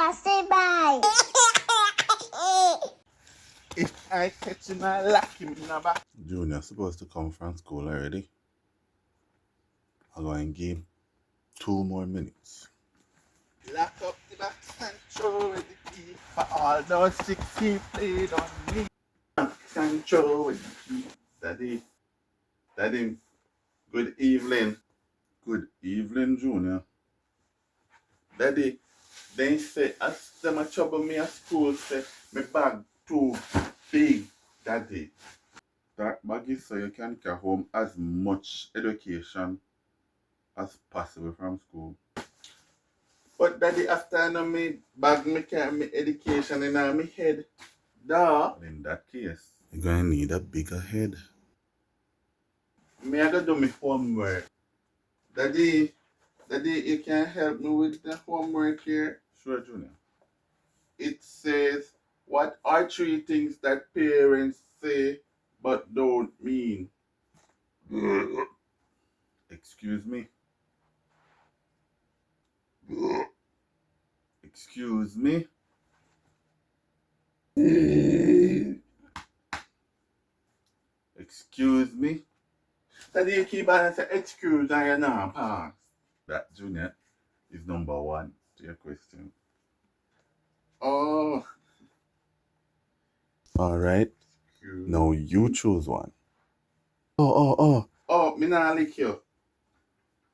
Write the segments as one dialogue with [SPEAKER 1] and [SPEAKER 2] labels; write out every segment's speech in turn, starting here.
[SPEAKER 1] Taffybwoi.
[SPEAKER 2] If I catch him, I lock him in the back.
[SPEAKER 3] Junior supposed to come from school already. I'm going to give 2 more minutes.
[SPEAKER 2] Lock up the box and throw away the key for all those 6 feet played on me. And throw away the key. Daddy, good evening.
[SPEAKER 3] Good evening, Junior.
[SPEAKER 2] Daddy, they say, as them a trouble me at school, say, my bag too big, Daddy.
[SPEAKER 3] That bag is so you can carry home as much education as possible from school.
[SPEAKER 2] But Daddy, after I know my bag, me carry my education in my head. Da,
[SPEAKER 3] But in that case, you're going to need a bigger head.
[SPEAKER 2] me I gotta do my homework. Daddy, you can help me with the homework here?
[SPEAKER 3] Sure, Junior.
[SPEAKER 2] It says, what are 3 things that parents say but don't mean?
[SPEAKER 3] Excuse me. Excuse me. Excuse me.
[SPEAKER 2] Daddy, you keep on saying excuse and you're not pass.
[SPEAKER 3] That, Junior, is number 1 to your question.
[SPEAKER 2] Oh,
[SPEAKER 3] Alright.
[SPEAKER 2] excuse.
[SPEAKER 3] Now you choose one. Oh.
[SPEAKER 2] Oh, me not lick you.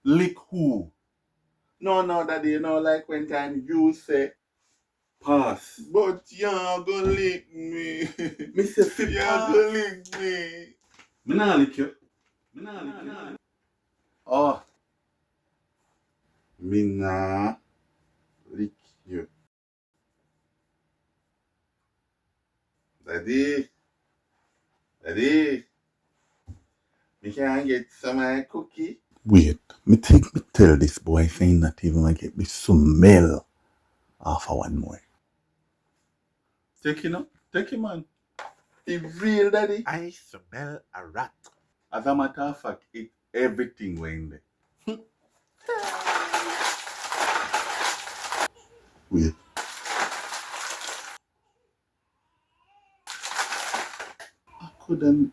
[SPEAKER 3] Lick who?
[SPEAKER 2] No, Daddy, you know, like when time you say,
[SPEAKER 3] Pass.
[SPEAKER 2] but you're gonna lick me.
[SPEAKER 3] Me say fit
[SPEAKER 2] You're
[SPEAKER 3] pass.
[SPEAKER 2] gonna lick me.
[SPEAKER 3] Me nah lick you.
[SPEAKER 2] Oh, me nah lick you. Daddy, me can get some cookie.
[SPEAKER 3] Wait, me think me tell this boy saying not even like get me smell off of one more.
[SPEAKER 2] Take him up. Take him on. The real Daddy.
[SPEAKER 3] I smell a rat. As a matter of fact, it's everything way in there. Wait. I couldn't.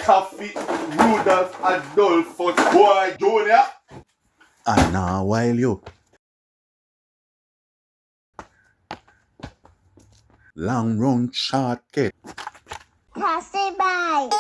[SPEAKER 2] Taffy, Rudolph, Adolphus, Bwoi, Junior.
[SPEAKER 3] Ah, nah, while you. Long run short cut.
[SPEAKER 1] Taffybwoi.